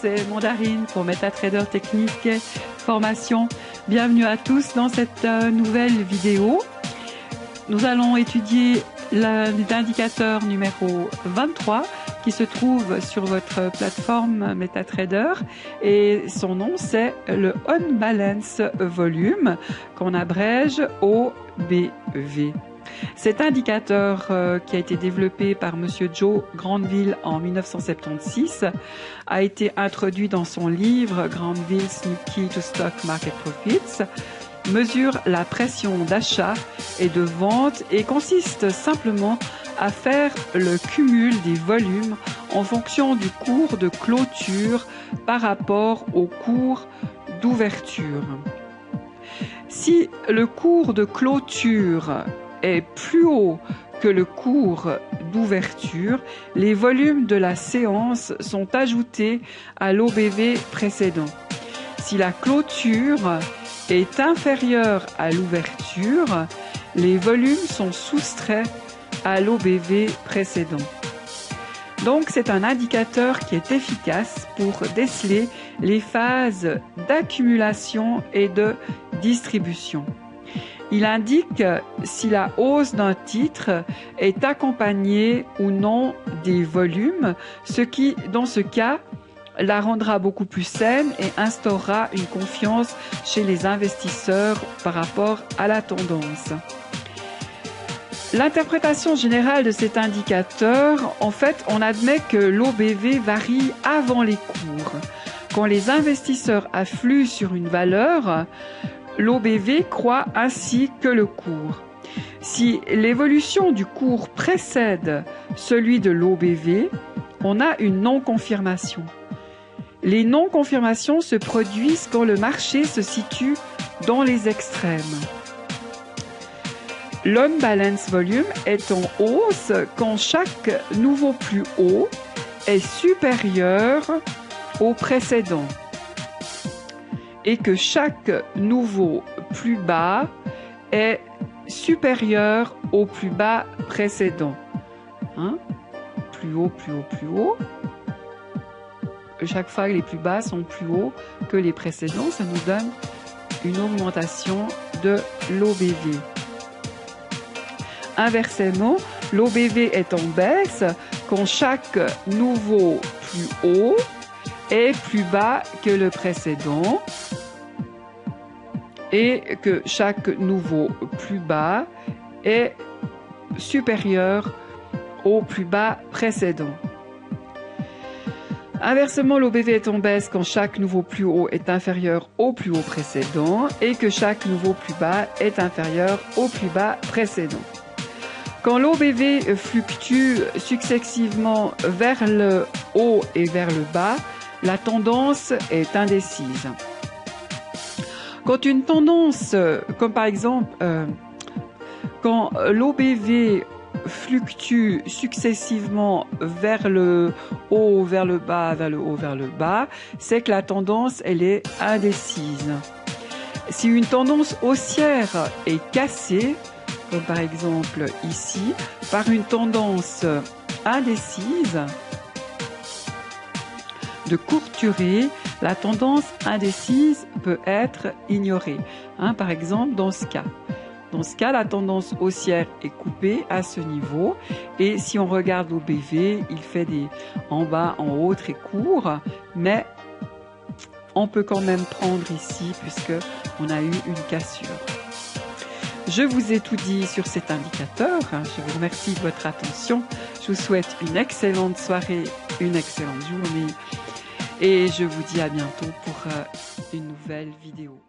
c'est Mandarine pour MetaTrader Technique Formation. Bienvenue à tous dans cette nouvelle vidéo. Nous allons étudier l'indicateur numéro 23 qui se trouve sur votre plateforme MetaTrader et son nom c'est le On Balance Volume qu'on abrège OBV. Cet indicateur qui a été développé par Monsieur Joe Granville en 1976 a été introduit dans son livre Granville's New Key to Stock Market Profits, mesure la pression d'achat et de vente et consiste simplement à faire le cumul des volumes en fonction du cours de clôture par rapport au cours d'ouverture. Si le cours de clôture est plus haut que le cours d'ouverture, les volumes de la séance sont ajoutés à l'OBV précédent. Si la clôture est inférieure à l'ouverture, les volumes sont soustraits à l'OBV précédent. Donc c'est un indicateur qui est efficace pour déceler les phases d'accumulation et de distribution. Il indique si la hausse d'un titre est accompagnée ou non des volumes, ce qui, dans ce cas, la rendra beaucoup plus saine et instaurera une confiance chez les investisseurs par rapport à la tendance. L'interprétation générale de cet indicateur, en fait, on admet que l'OBV varie avant les cours. Quand les investisseurs affluent sur une valeur, l'OBV croît ainsi que le cours. Si l'évolution du cours précède celui de l'OBV, on a une non-confirmation. Les non-confirmations se produisent quand le marché se situe dans les extrêmes. L'On Balance Volume est en hausse quand chaque nouveau plus haut est supérieur au précédent et que chaque nouveau plus bas est supérieur au plus bas précédent. Plus haut, plus haut, plus haut. Chaque fois que les plus bas sont plus hauts que les précédents, ça nous donne une augmentation de l'OBV. Inversement, l'OBV est en baisse quand chaque nouveau plus haut est plus bas que le précédent et que chaque nouveau plus bas est supérieur au plus bas précédent. Inversement, l'OBV est en baisse quand chaque nouveau plus haut est inférieur au plus haut précédent et que chaque nouveau plus bas est inférieur au plus bas précédent. Quand l'OBV fluctue successivement vers le haut et vers le bas, la tendance est indécise. Quand une tendance, comme par exemple, quand l'OBV fluctue successivement vers le haut, vers le bas, vers le haut, vers le bas, c'est que la tendance, elle est indécise. Si une tendance haussière est cassée, comme par exemple ici, par une tendance indécise de courte durée, la tendance indécise peut être ignorée. Par exemple, dans ce cas, la tendance haussière est coupée à ce niveau et si on regarde l'OBV, il fait des en bas, en haut très court, mais on peut quand même prendre ici puisque on a eu une cassure. Je vous ai tout dit sur cet indicateur. Je vous remercie de votre attention. Je vous souhaite une excellente soirée, une excellente journée et je vous dis à bientôt pour une nouvelle vidéo.